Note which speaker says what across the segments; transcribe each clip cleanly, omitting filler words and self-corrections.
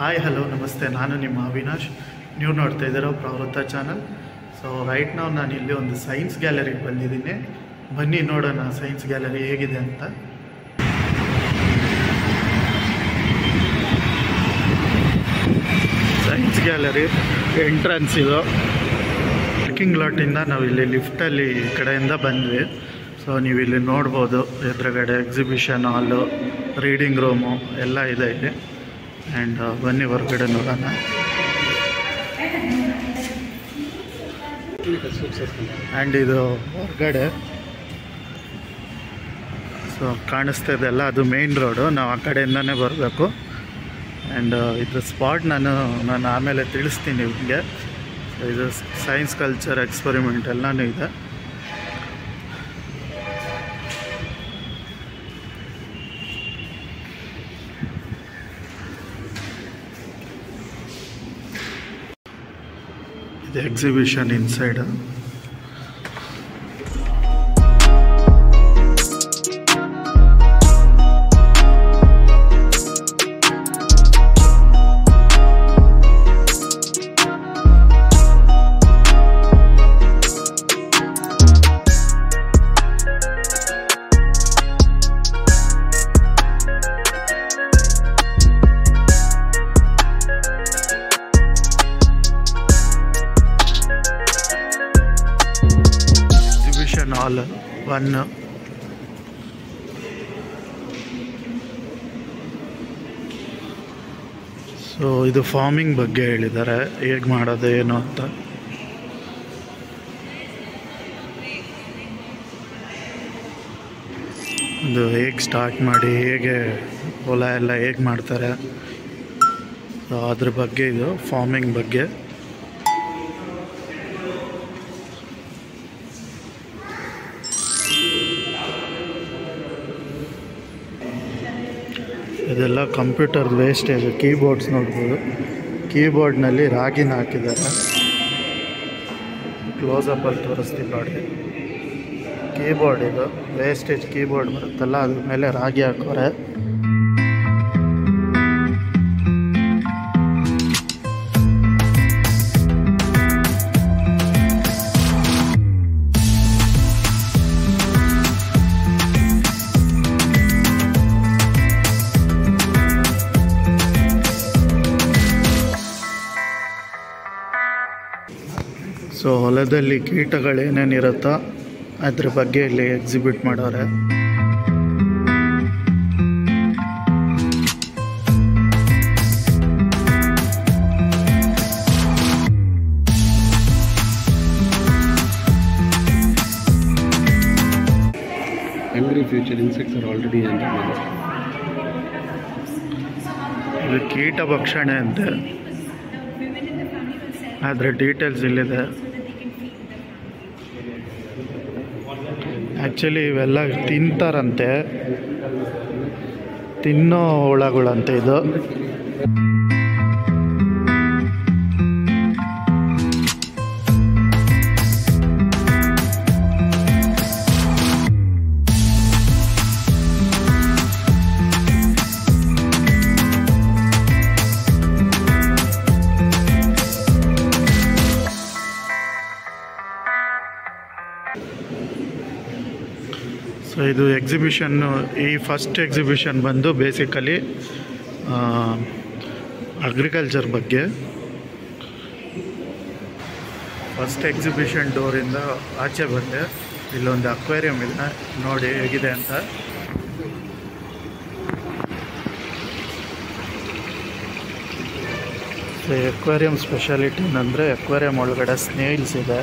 Speaker 1: Hi hello ನಮಸ್ತೆ, ನಾನು ನಿಮ್ಮ ಅವಿನಾಶ್. ನೀವು ನೋಡ್ತಾ ಇದ್ದೀರೋ ಪ್ರವೃತ್ತ ಚಾನಲ್. ಸೊ ರೈಟ್ ನಾವು ನಾನು ಇಲ್ಲಿ ಒಂದು ಸೈನ್ಸ್ ಗ್ಯಾಲರಿಗೆ ಬಂದಿದ್ದೀನಿ. ಬನ್ನಿ ನೋಡೋಣ ಸೈನ್ಸ್ ಗ್ಯಾಲರಿ ಹೇಗಿದೆ ಅಂತ. ಸೈನ್ಸ್ ಗ್ಯಾಲರಿ ಎಂಟ್ರೆನ್ಸ್ ಇದು. ಪಾರ್ಕಿಂಗ್ ಲಾಟಿಂದ ನಾವು ಇಲ್ಲಿ ಲಿಫ್ಟಲ್ಲಿ ಈ ಕಡೆಯಿಂದ ಬಂದ್ವಿ. ಸೊ ನೀವು ಇಲ್ಲಿ ನೋಡ್ಬೋದು, ಎದುರುಗಡೆ ಎಕ್ಸಿಬಿಷನ್ ಹಾಲು, ರೀಡಿಂಗ್ ರೂಮು ಎಲ್ಲ ಇದೆ ಇಲ್ಲಿ. ಆ್ಯಂಡ್ ಬನ್ನಿ ಹೊರಗಡೆ ನೋಡೋಣ. ಆ್ಯಂಡ್ ಇದು ಹೊರಗಡೆ ಸೊ ಕಾಣಿಸ್ತಾ ಇದೆಲ್ಲ, ಅದು ಮೇನ್ ರೋಡು. ನಾವು ಆ ಕಡೆಯಿಂದನೇ ಬರಬೇಕು. ಆ್ಯಂಡ್ ಇದ್ರ ಸ್ಪಾಟ್ ನಾನು ಆಮೇಲೆ ತಿಳಿಸ್ತೀನಿ ನಿಮಗೆ. ಸೊ ಇದು ಸೈನ್ಸ್ ಕಲ್ಚರ್ ಎಕ್ಸ್ಪೆರಿಮೆಂಟ್ ಎಲ್ಲನೂ ಇದೆ. ಇದು ಎಕ್ಸಿಬಿಷನ್ ಇನ್ಸೈಡ್. ಹಾಲ್ 1. ಸೊ ಇದು ಫಾರ್ಮಿಂಗ್ ಬಗ್ಗೆ ಹೇಳಿದ್ದಾರೆ, ಹೇಗೆ ಮಾಡೋದು ಏನು ಅಂತ. ಇದು ಹೇಗೆ ಸ್ಟಾರ್ಟ್ ಮಾಡಿ ಹೇಗೆ ಹೊಲ ಎಲ್ಲ ಹೇಗೆ ಮಾಡ್ತಾರೆ, ಸೊ ಅದ್ರ ಬಗ್ಗೆ ಇದು ಫಾರ್ಮಿಂಗ್ ಬಗ್ಗೆ. ಇದೆಲ್ಲ ಕಂಪ್ಯೂಟರ್ ವೇಸ್ಟೇಜ್. ಕೀಬೋರ್ಡ್ಸ್ ನೋಡ್ಬೋದು, ಕೀಬೋರ್ಡ್ನಲ್ಲಿ ರಾಗಿನ ಹಾಕಿದ್ದಾರೆ. ಕ್ಲೋಸಪ್ಪಲ್ಲಿ ತೋರಿಸ್ತೀನಿ ನೋಡಿ. ಕೀಬೋರ್ಡ್ ಇದು ವೇಸ್ಟೇಜ್ ಕೀಬೋರ್ಡ್ ಬರುತ್ತಲ್ಲ, ಅದ್ರ ಮೇಲೆ ರಾಗಿ ಹಾಕೋರೆ. ಸೊ ಹೊಲದಲ್ಲಿ ಕೀಟಗಳೇನೇನಿರುತ್ತೋ ಅದ್ರ ಬಗ್ಗೆ ಇಲ್ಲಿ ಎಕ್ಸಿಬಿಟ್ ಮಾಡೋರೆ.
Speaker 2: Angry future insects are already under menace.
Speaker 1: ಇದು ಕೀಟ ಭಕ್ಷಣೆ ಅಂತೆ, ಆದರೆ ಡೀಟೇಲ್ಸ್ ಇಲ್ಲಿದೆ. ಆ್ಯಕ್ಚುಲಿ ಇವೆಲ್ಲ ತಿಂತಾರಂತೆ, ತಿನ್ನೋ ಹುಳಗಳಂತೆ ಇದು. ಸೊ ಇದು ಎಕ್ಸಿಬಿಷನ್ನು, ಈ ಫಸ್ಟ್ ಎಕ್ಸಿಬಿಷನ್ ಬಂದು ಬೇಸಿಕಲಿ ಅಗ್ರಿಕಲ್ಚರ್ ಬಗ್ಗೆ. ಫಸ್ಟ್ ಎಕ್ಸಿಬಿಷನ್ ಡೋರಿಂದ ಆಚೆ ಬಂದೆ. ಇಲ್ಲೊಂದು ಅಕ್ವೇರಿಯಂ ಇದೆ, ನೋಡಿ ಹೇಗಿದೆ ಅಂತ. ಸೊ ಅಕ್ವೇರಿಯಂ ಸ್ಪೆಷಾಲಿಟಿ ಏನಂದರೆ, ಅಕ್ವೇರಿಯಂ ಒಳಗಡೆ ಸ್ನೇಲ್ಸ್ ಇದೆ.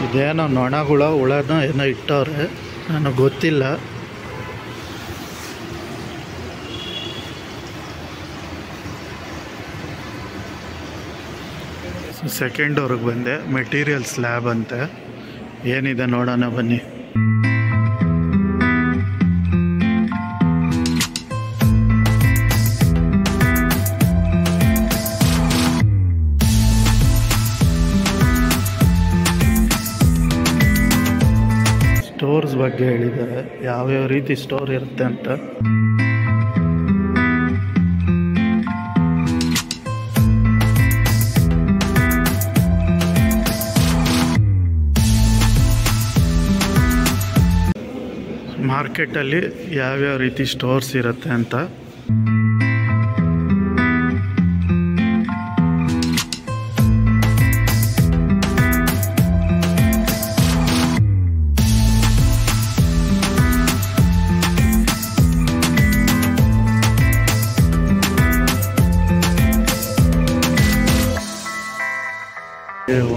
Speaker 1: ಇದೇನೋ ನೊಣಗಳ ಹುಳನ ಏನೋ ಇಟ್ಟವ್ರೆ, ನನಗೆ ಗೊತ್ತಿಲ್ಲ. ಸೆಕೆಂಡ್ ಅವ್ರಿಗೆ ಬಂದೆ. ಮೆಟೀರಿಯಲ್ಸ್ ಲ್ಯಾಬ್ ಅಂತೆ, ಏನಿದೆ ನೋಡೋಣ ಬನ್ನಿ. ಸ್ಟೋರ್ಸ್ ಬಗ್ಗೆ ಹೇಳಿದ್ದಾರೆ, ಯಾವ್ಯಾವ ರೀತಿ ಸ್ಟೋರ್ ಇರುತ್ತೆ ಅಂತ. ಮಾರ್ಕೆಟಲ್ಲಿ ಯಾವ್ಯಾವ ರೀತಿ ಸ್ಟೋರ್ಸ್ ಇರುತ್ತೆ ಅಂತ.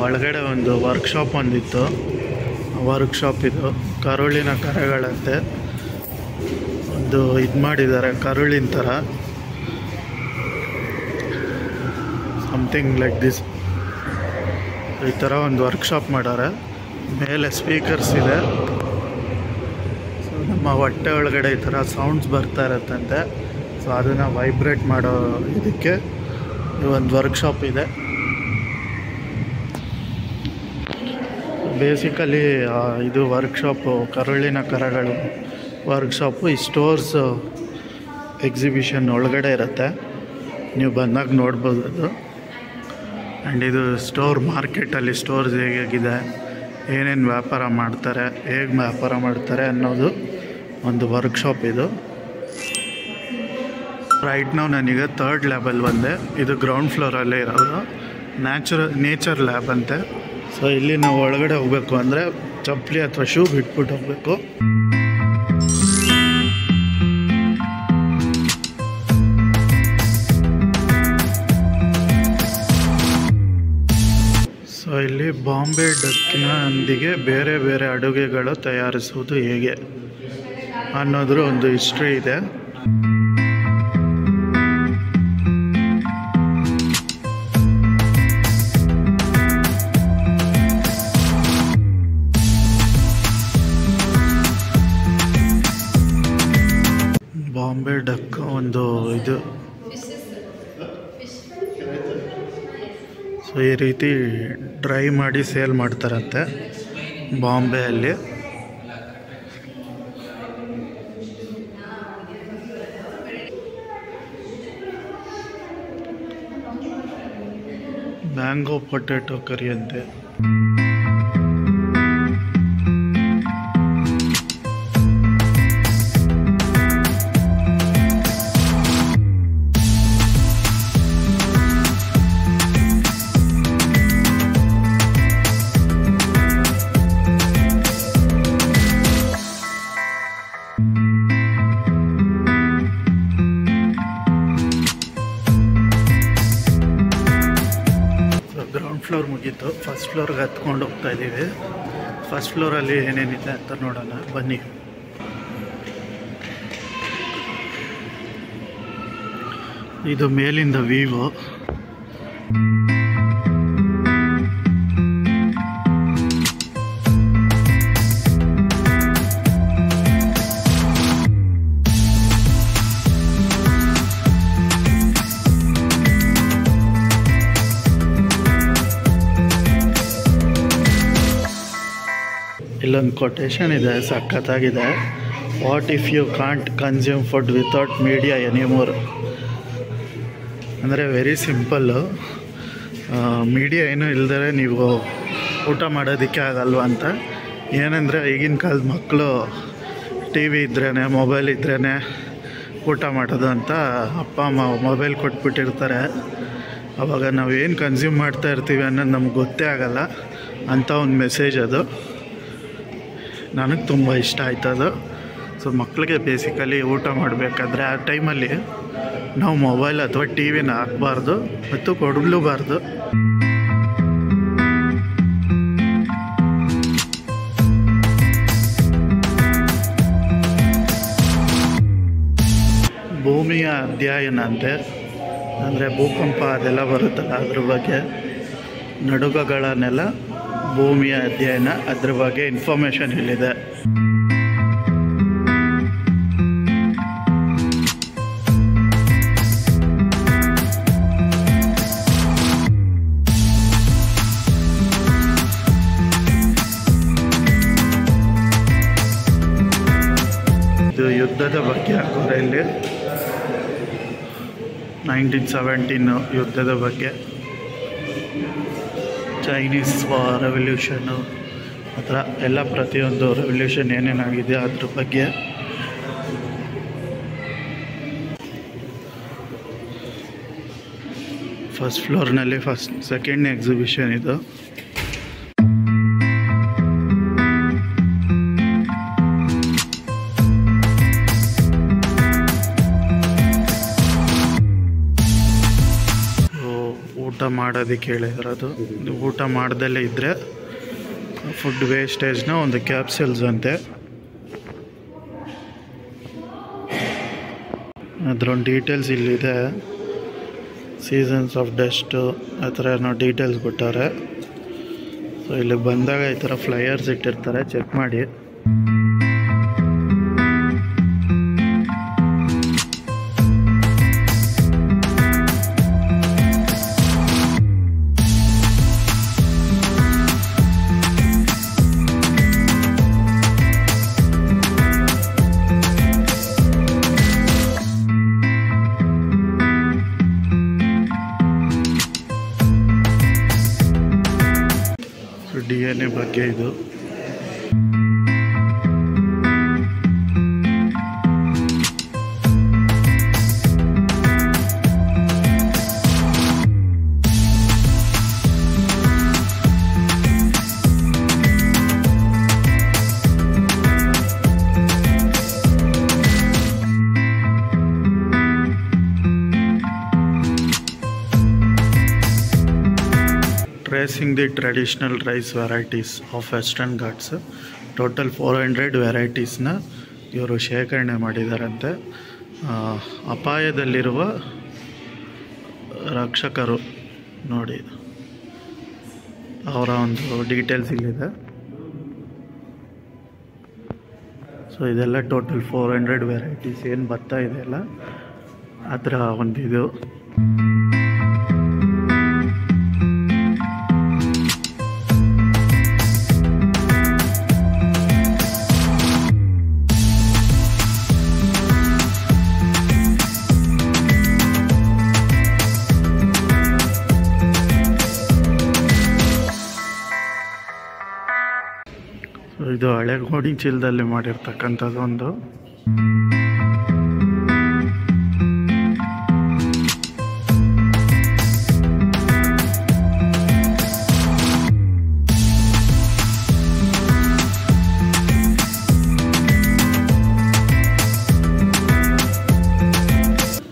Speaker 1: ಒಳಗಡೆ ಒಂದು ವರ್ಕ್ಶಾಪ್ ಒಂದಿತ್ತು. ವರ್ಕ್ಶಾಪ್ ಇದು ಕರುಳಿನ ಕರೆಗಳಂತೆ ಒಂದು ಇದು ಮಾಡಿದ್ದಾರೆ, ಕರುಳಿನ ಥರ ಸಮಥಿಂಗ್ ಲೈಕ್ ದಿಸ್. ಈ ಥರ ಒಂದು ವರ್ಕ್ಶಾಪ್ ಮಾಡಾರೆ. ಮೇಲೆ ಸ್ಪೀಕರ್ಸ್ ಇದೆ. ಸೊ ನಮ್ಮ ಹೊಟ್ಟೆ ಒಳಗಡೆ ಈ ಥರ ಸೌಂಡ್ಸ್ ಬರ್ತಾ ಇರತ್ತಂತೆ. ಸೊ ಅದನ್ನು ವೈಬ್ರೇಟ್ ಮಾಡೋ ಇದಕ್ಕೆ ಒಂದು ವರ್ಕ್ಶಾಪ್ ಇದೆ. ಬೇಸಿಕಲಿ ಇದು ವರ್ಕ್ಶಾಪು ಕರುಳಿನ ಕರಗಳು ವರ್ಕ್ಶಾಪು ಈ ಸ್ಟೋರ್ಸ್ ಎಕ್ಸಿಬಿಷನ್ ಒಳಗಡೆ ಇರುತ್ತೆ, ನೀವು ಬಂದಾಗ ನೋಡ್ಬೋದು ಅದು. ಆ್ಯಂಡ್ ಇದು ಸ್ಟೋರ್ ಮಾರ್ಕೆಟಲ್ಲಿ ಸ್ಟೋರ್ಸ್ ಹೇಗಿದೆ, ಏನೇನು ವ್ಯಾಪಾರ ಮಾಡ್ತಾರೆ, ಹೇಗೆ ವ್ಯಾಪಾರ ಮಾಡ್ತಾರೆ ಅನ್ನೋದು ಒಂದು ವರ್ಕ್ಶಾಪ್ ಇದು. ರೈಟ್ ನಾವು ನನಗೆ 3rd ಲೆವೆಲ್ ಬಂದೆ. ಇದು ಗ್ರೌಂಡ್ ಫ್ಲೋರಲ್ಲೇ ಇರೋದು ನೇಚರ್ ಲ್ಯಾಬ್ ಅಂತೆ. ಸೊ ಇಲ್ಲಿ ನಾವು ಒಳಗಡೆ ಹೋಗಬೇಕು ಅಂದರೆ ಚಪ್ಪಲಿ ಅಥವಾ ಶೂ ಬಿಟ್ಬಿಟ್ಟು ಹೋಗಬೇಕು. ಸೊ ಇಲ್ಲಿ ಬಾಂಬೆ ಡಕ್ಕಿನೊಂದಿಗೆ ಬೇರೆ ಬೇರೆ ಅಡುಗೆಗಳು ತಯಾರಿಸುವುದು ಹೇಗೆ ಅನ್ನೋದ್ರ ಒಂದು ಹಿಸ್ಟ್ರಿ ಇದೆ. ಬಾಂಬೆ ಡಕ್ ಒಂದು ಇದು. ಸೊ ಈ ರೀತಿ ಡ್ರೈ ಮಾಡಿ ಸೇಲ್ ಮಾಡ್ತಾರಂತೆ ಬಾಂಬೆಯಲ್ಲಿ. ಮ್ಯಾಂಗೋ ಪೊಟ್ಯಾಟೊ ಕರಿ ಅಂತೆ. ಗ್ರೌಂಡ್ ಫ್ಲೋರ್ ಮುಗೀತು, ಫಸ್ಟ್ ಫ್ಲೋರ್ಗೆ ಹತ್ಕೊಂಡು ಹೋಗ್ತಾ ಇದ್ದೀವಿ. ಫಸ್ಟ್ ಫ್ಲೋರಲ್ಲಿ ಏನೇನಿದೆ ಅಂತ ನೋಡೋಣ ಬನ್ನಿ. ಇದು ಮೇಲಿಂದ ವ್ಯೂ. ಇಲ್ಲೊಂದು ಕೊಟೇಶನ್ ಇದೆ, ಸಖತ್ತಾಗಿದೆ. What if you can't consume food without media anymore. ಅಂದರೆ ವೆರಿ ಸಿಂಪಲ್ಲು. ಮೀಡಿಯಾ ಏನೂ ಇಲ್ದರೆ ನೀವು ಊಟ ಮಾಡೋದಕ್ಕೆ ಆಗಲ್ವ ಅಂತ. ಏನಂದರೆ ಈಗಿನ ಕಾಲದ ಮಕ್ಕಳು ಟಿ ವಿ ಇದ್ರೇ ಮೊಬೈಲ್ ಇದ್ರೇ ಊಟ ಮಾಡೋದು ಅಂತ ಅಪ್ಪ ಅಮ್ಮ ಮೊಬೈಲ್ ಕೊಟ್ಬಿಟ್ಟಿರ್ತಾರೆ. ಆವಾಗ ನಾವು ಏನು ಕನ್ಸ್ಯೂಮ್ ಮಾಡ್ತಾ ಇರ್ತೀವಿ ಅನ್ನೋದು ನಮ್ಗೆ ಗೊತ್ತೇ ಆಗಲ್ಲ ಅಂತ ಒಂದು ಮೆಸೇಜ್ ಅದು. ನನಗೆ ತುಂಬ ಇಷ್ಟ ಆಯ್ತದು. ಸೊ ಮಕ್ಕಳಿಗೆ ಬೇಸಿಕಲಿ ಊಟ ಮಾಡಬೇಕಾದ್ರೆ ಆ ಟೈಮಲ್ಲಿ ನಾವು ಮೊಬೈಲ್ ಅಥವಾ ಟಿ ವಿನ ಹಾಕಬಾರ್ದು ಮತ್ತು ಕೊಡಲೂಬಾರ್ದು. ಭೂಮಿಯ ಅಧ್ಯಯನ ಅಂತೆ, ಅಂದರೆ ಭೂಕಂಪ ಅದೆಲ್ಲ ಬರುತ್ತಲ್ಲ ಅದ್ರ ಬಗ್ಗೆ, ನಡುಗಗಳನ್ನೆಲ್ಲ ಭೂಮಿಯ ಅಧ್ಯಯನ, ಅದ್ರ ಬಗ್ಗೆ ಇನ್ಫಾರ್ಮೇಷನ್ ಇಲ್ಲಿದೆ. ಯುದ್ಧದ ಬಗ್ಗೆ ಹಾಕೋರೆ ಇಲ್ಲಿ 1917 ಯುದ್ಧದ ಬಗ್ಗೆ, ಚೈನೀಸ್ ರೆವಲ್ಯೂಷನ್ನು ಆ ಥರ ಎಲ್ಲ ಪ್ರತಿಯೊಂದು ರೆವಲ್ಯೂಷನ್ ಏನೇನಾಗಿದೆ ಅದ್ರ ಬಗ್ಗೆ. ಫಸ್ಟ್ ಫ್ಲೋರ್ನಲ್ಲಿ ಸೆಕೆಂಡ್ ಎಕ್ಸಿಬಿಷನ್ ಇದು. ಊಟ ಮಾಡೋದಕ್ಕೆ ಹೇಳಿರೋದು. ಊಟ ಮಾಡ್ದಲ್ಲೇ ಇದ್ದರೆ ಫುಡ್ ವೇಸ್ಟೇಜ್ನ ಒಂದು ಕ್ಯಾಪ್ಸೂಲ್ಸ್ ಅಂತೆ, ಅದರೊಂದು ಡೀಟೇಲ್ಸ್ ಇಲ್ಲಿದೆ. ಸೀಸನ್ಸ್ ಆಫ್ ಡಸ್ಟು ಆ ಥರ ಏನೋ ಡೀಟೇಲ್ಸ್ ಕೊಟ್ಟಾರೆ. ಸೊ ಇಲ್ಲಿ ಬಂದಾಗ ಈ ಥರ ಫ್ಲೈಯರ್ಸ್ ಇಟ್ಟಿರ್ತಾರೆ, ಚೆಕ್ ಮಾಡಿ. DNA ಬಗ್ಗೆ ಇದು. Tracing the traditional rice varieties of Western Ghats. Total 400 ವೆರೈಟೀಸ್ನ ಇವರು ಶೇಖರಣೆ ಮಾಡಿದಾರಂತೆ. ಅಪಾಯದಲ್ಲಿರುವ ರಕ್ಷಕರು ನೋಡಿ, ಅವರ ಒಂದು ಡೀಟೇಲ್ಸ್ ಇಲ್ಲಿದೆ. ಸೊ ಇದೆಲ್ಲ ಟೋಟಲ್ 400 ವೆರೈಟೀಸ್ ಏನು ಬರ್ತಾ ಇದೆಯಲ್ಲ ಅದರ ಒಂದಿದು. ಇದು ಹಳೆ ಗೋಣಿ ಚೀಲದಲ್ಲಿ ಮಾಡಿರ್ತಕ್ಕಂಥದ್ದು ಒಂದು.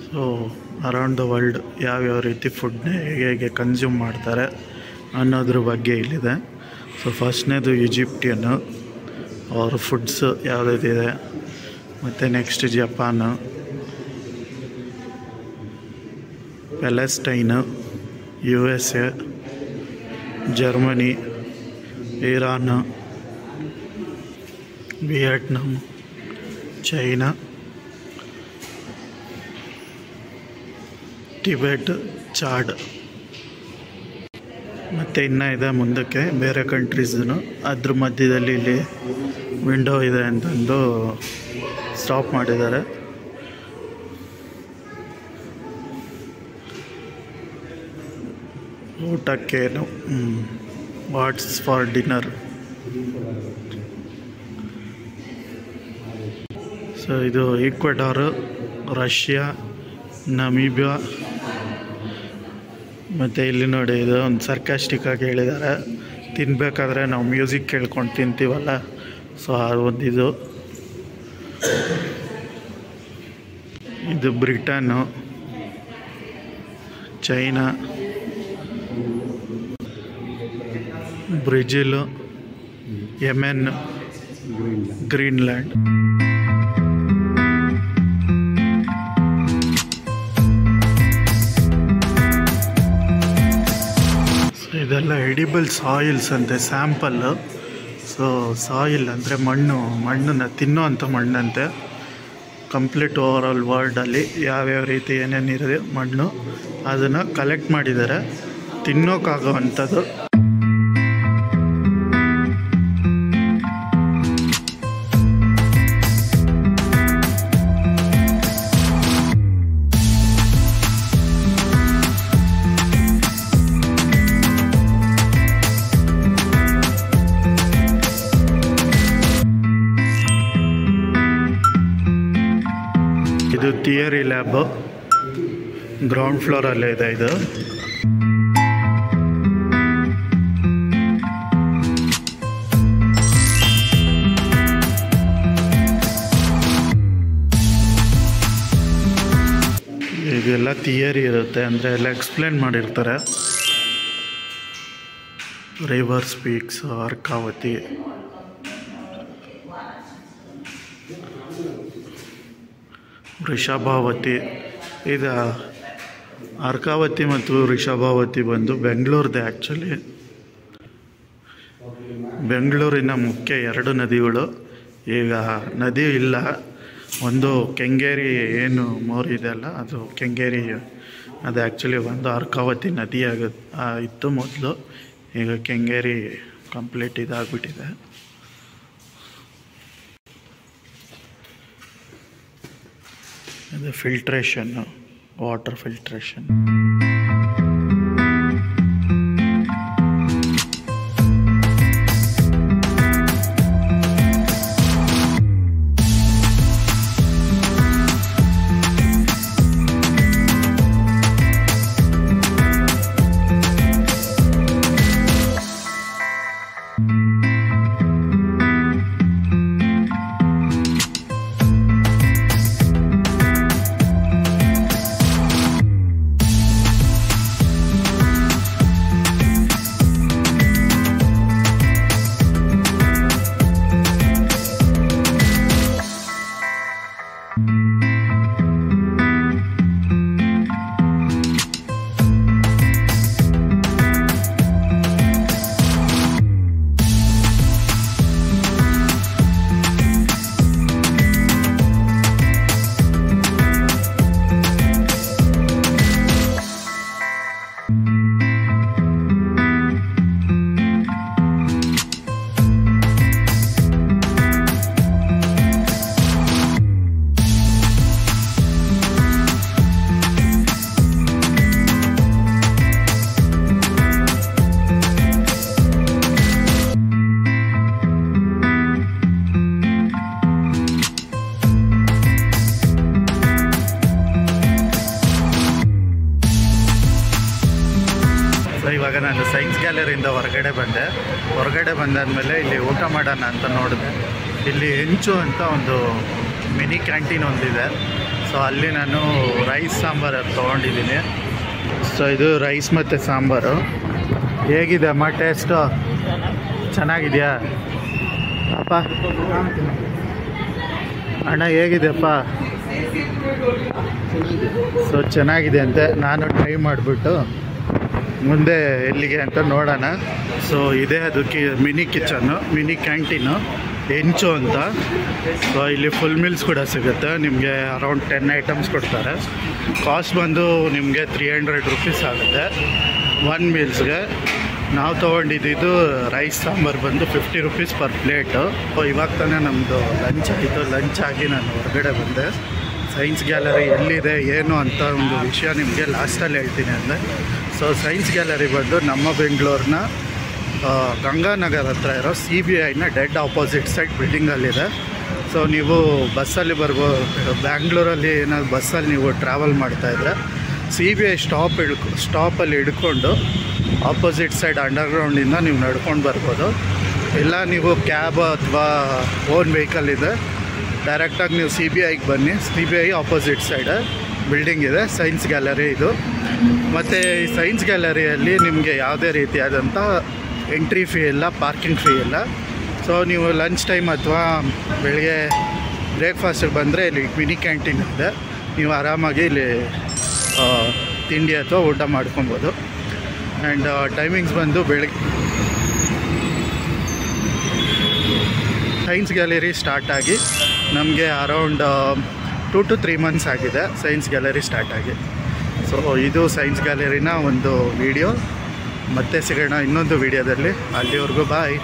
Speaker 1: ಸೊ ಅರೌಂಡ್ ದ ವರ್ಲ್ಡ್ ಯಾವ್ಯಾವ ರೀತಿ ಫುಡ್ನ ಹೇಗೆ ಕನ್ಸ್ಯೂಮ್ ಮಾಡ್ತಾರೆ ಅನ್ನೋದ್ರ ಬಗ್ಗೆ ಇಲ್ಲಿದೆ. ಸೊ ಫಸ್ಟ್ನೇದು ಈಜಿಪ್ಟಿಯನ್ನು ಅವ್ರ ಫುಡ್ಸ್ ಯಾವುದಿದೆ, ಮತ್ತು next Japan, Palestine, USA, Germany, Iran, Vietnam, China, Tibet, Chad, ಮತ್ತು ಇನ್ನೂ ಇದೆ ಮುಂದಕ್ಕೆ ಬೇರೆ ಕಂಟ್ರೀಸ್ದು. ಅದ್ರ ಮಧ್ಯದಲ್ಲಿ ಇಲ್ಲಿ ವಿಂಡೋ ಇದೆ ಅಂತಂದು ಸ್ಟಾಪ್ ಮಾಡಿದ್ದಾರೆ. ಊಟಕ್ಕೇನು ವಾಟ್ಸ್ ಫಾರ್ ಡಿನ್ನರ್. ಸೊ ಇದು ಈಕ್ವೆಡಾರು, ರಷ್ಯಾ, ನಮೀಬಿಯಾ. ಮತ್ತು ಇಲ್ಲಿ ನೋಡಿ, ಇದು ಒಂದು ಸರ್ಕಾಸ್ಟಿಕ್ ಆಗಿ ಹೇಳಿದ್ದಾರೆ, ತಿನ್ನಬೇಕಾದ್ರೆ ನಾವು ಮ್ಯೂಸಿಕ್ ಕೇಳ್ಕೊಂಡು ತಿಂತೀವಲ್ಲ, ಸೊ ಅದು ಒಂದಿದು. ಇದು ಬ್ರಿಟನ್ನು, ಚೈನಾ, ಬ್ರೆಜಿಲು, ಯೆಮೆನ್, ಗ್ರೀನ್ಲ್ಯಾಂಡ್. ಇದೆಲ್ಲ ಎಡಿಬಲ್ ಸಾಯಿಲ್ಸ್ ಅಂತೆ, ಸ್ಯಾಂಪಲ್ಲು. ಸೊ ಸಾಯಿಲ್ ಅಂದರೆ ಮಣ್ಣನ್ನು ತಿನ್ನೋ ಅಂಥ ಮಣ್ಣಂತೆ. ಕಂಪ್ಲೀಟ್ ಓವರ್ ಆಲ್ ವರ್ಲ್ಡಲ್ಲಿ ಯಾವ್ಯಾವ ರೀತಿ ಏನೇನಿದೆ ಮಣ್ಣು ಅದನ್ನು ಕಲೆಕ್ಟ್ ಮಾಡಿದ್ದಾರೆ, ತಿನ್ನೋಕ್ಕಾಗೋ ಅಂಥದ್ದು. ಇದು ಥಿಯರಿ ಲ್ಯಾಬು, ಗ್ರೌಂಡ್ ಫ್ಲೋರಲ್ಲೇ ಇದೆ ಇದು. ಇದೆಲ್ಲ ಥಿಯರಿ ಇರುತ್ತೆ, ಅಂದರೆ ಎಲ್ಲ ಎಕ್ಸ್ಪ್ಲೇನ್ ಮಾಡಿರ್ತಾರೆ. River speaks, Arkavathi, Vrishabhavathi. ಇದು ಅರ್ಕಾವತಿ ಮತ್ತು ವೃಷಭಾವತಿ ಬಂದು ಬೆಂಗಳೂರದೇ. ಆ್ಯಕ್ಚುಲಿ ಬೆಂಗಳೂರಿನ ಮುಖ್ಯ 2 ನದಿಗಳು. ಈಗ ನದಿ ಇಲ್ಲ, ಒಂದು ಕೆಂಗೇರಿ ಏನು ಮೋರಿ ಇದೆಯಲ್ಲ ಅದು ಕೆಂಗೇರಿ, ಅದು ಆ್ಯಕ್ಚುಲಿ ಒಂದು ಅರ್ಕಾವತಿ ನದಿ ಇತ್ತು ಮೊದಲು. ಈಗ ಕೆಂಗೇರಿ ಕಂಪ್ಲೀಟ್ ಇದಾಗ್ಬಿಟ್ಟಿದೆ. ಇದು ಫಿಲ್ಟ್ರೇಷನ್ನು, ವಾಟರ್ ಫಿಲ್ಟ್ರೇಷನ್. ಇವಾಗ ನಾನು ಸೈನ್ಸ್ ಗ್ಯಾಲರಿಯಿಂದ ಹೊರಗಡೆ ಬಂದಾದಮೇಲೆ ಇಲ್ಲಿ ಊಟ ಮಾಡೋಣ ಅಂತ ನೋಡಿದೆ. ಇಲ್ಲಿ ಹೆಂಚು ಅಂತ ಒಂದು ಮಿನಿ ಕ್ಯಾಂಟೀನ್ ಒಂದಿದೆ. ಸೊ ಅಲ್ಲಿ ನಾನು ರೈಸ್ ಸಾಂಬಾರು ತೊಗೊಂಡಿದ್ದೀನಿ. ಸೊ ಇದು ರೈಸ್ ಮತ್ತು ಸಾಂಬಾರು. ಹೇಗಿದೆ ಅಮ್ಮ ಟೇಸ್ಟು? ಚೆನ್ನಾಗಿದೆಯಾ ಅಪ್ಪ? ಅಣ್ಣ ಹೇಗಿದೆಯಪ್ಪ? ಸೊ ಚೆನ್ನಾಗಿದೆ ಅಂತೆ. ನಾನು ಟ್ರೈ ಮಾಡಿಬಿಟ್ಟು ಮುಂದೆ ಎಲ್ಲಿಗೆ ಅಂತ ನೋಡೋಣ. ಸೊ ಇದೇ ಅದು ಮಿನಿ ಕಿಚನ್ನು, ಮಿನಿ ಕ್ಯಾಂಟೀನು, ಹೆಂಚು ಅಂತ. ಸೊ ಇಲ್ಲಿ ಫುಲ್ ಮೀಲ್ಸ್ ಕೂಡ ಸಿಗುತ್ತೆ ನಿಮಗೆ. ಅರೌಂಡ್ 10 ಐಟಮ್ಸ್ ಕೊಡ್ತಾರೆ. ಕಾಸ್ಟ್ ಬಂದು ನಿಮಗೆ 300 ರೂಪೀಸ್ ಆಗುತ್ತೆ 1 ಮೀಲ್ಸ್ಗೆ. ನಾವು ತೊಗೊಂಡಿದ್ದು ರೈಸ್ ಸಾಂಬಾರು ಬಂದು 50 ರೂಪೀಸ್ ಪರ್ ಪ್ಲೇಟು. ಇವಾಗ ತಾನೇ ನಮ್ಮದು ಲಂಚ್ ಆಯಿತು. ಲಂಚ್ ಆಗಿ ನಾನು ಹೊರಗಡೆ ಬಂದೆ. ಸೈನ್ಸ್ ಗ್ಯಾಲರಿ ಎಲ್ಲಿದೆ ಏನು ಅಂತ ಒಂದು ವಿಷಯ ನಿಮಗೆ ಲಾಸ್ಟಲ್ಲಿ ಹೇಳ್ತೀನಿ ಅಂದರೆ. ಸೊ ಸೈನ್ಸ್ ಗ್ಯಾಲರಿ ಬಂದು ನಮ್ಮ ಬೆಂಗಳೂರಿನ ಗಂಗಾನಗರ್ ಹತ್ರ ಇರೋ CBIನ ಡೆಡ್ ಆಪೋಸಿಟ್ ಸೈಡ್ ಬಿಲ್ಡಿಂಗಲ್ಲಿದೆ. ಸೊ ನೀವು ಬಸ್ಸಲ್ಲಿ ಬರ್ಬೋದು. ಬ್ಯಾಂಗ್ಳೂರಲ್ಲಿ ಏನಾದ್ರು ಬಸ್ಸಲ್ಲಿ ನೀವು ಟ್ರಾವೆಲ್ ಮಾಡ್ತಾಯಿದ್ರೆ CBI ಸ್ಟಾಪಲ್ಲಿ ಹಿಡ್ಕೊಂಡು ಆಪೋಸಿಟ್ ಸೈಡ್ ಅಂಡರ್ಗ್ರೌಂಡಿಂದ ನೀವು ನಡ್ಕೊಂಡು ಬರ್ಬೋದು. ಇಲ್ಲ ನೀವು ಕ್ಯಾಬ್ ಅಥವಾ ಓನ್ ವೆಹಿಕಲ್ ಇದೆ, ಡೈರೆಕ್ಟಾಗಿ ನೀವು CBIಗೆ ಬನ್ನಿ. CBI ಆಪೋಸಿಟ್ ಸೈಡ್ ಬಿಲ್ಡಿಂಗ್ ಇದೆ ಸೈನ್ಸ್ ಗ್ಯಾಲರಿ ಇದು. ಮತ್ತು ಈ ಸೈನ್ಸ್ ಗ್ಯಾಲರಿಯಲ್ಲಿ ನಿಮಗೆ ಯಾವುದೇ ರೀತಿಯಾದಂಥ ಎಂಟ್ರಿ ಫೀ ಇಲ್ಲ, ಪಾರ್ಕಿಂಗ್ ಫೀ ಇಲ್ಲ. ಸೊ ನೀವು ಲಂಚ್ ಟೈಮ್ ಅಥವಾ ಬೆಳಗ್ಗೆ ಬ್ರೇಕ್ಫಾಸ್ಟಿಗೆ ಬಂದರೆ ಇಲ್ಲಿ ಮಿನಿ ಕ್ಯಾಂಟೀನ್ ಇದೆ. ನೀವು ಆರಾಮಾಗಿ ಇಲ್ಲಿ ತಿಂಡಿ ಅಥವಾ ಊಟ ಮಾಡ್ಕೊಬೋದು. ಆ್ಯಂಡ್ ಟೈಮಿಂಗ್ಸ್ ಬಂದು ಬೆಳಗ್ಗೆ ಸೈನ್ಸ್ ಗ್ಯಾಲರಿ ಸ್ಟಾರ್ಟ್ ಆಗಿ ನಮಗೆ ಅರೌಂಡ್ 2 to 3 months ಆಗಿದೆ ಸೈನ್ಸ್ ಗ್ಯಾಲರಿ ಸ್ಟಾರ್ಟ್ ಆಗಿ. ಸೊ ಇದು ಸೈನ್ಸ್ ಗ್ಯಾಲರಿನ ಒಂದು ವಿಡಿಯೋ. ಮತ್ತೆ ಸಿಗೋಣ ಇನ್ನೊಂದು ವಿಡಿಯೋದಲ್ಲಿ. ಅಲ್ಲಿವರೆಗೂ ಬಾಯ್.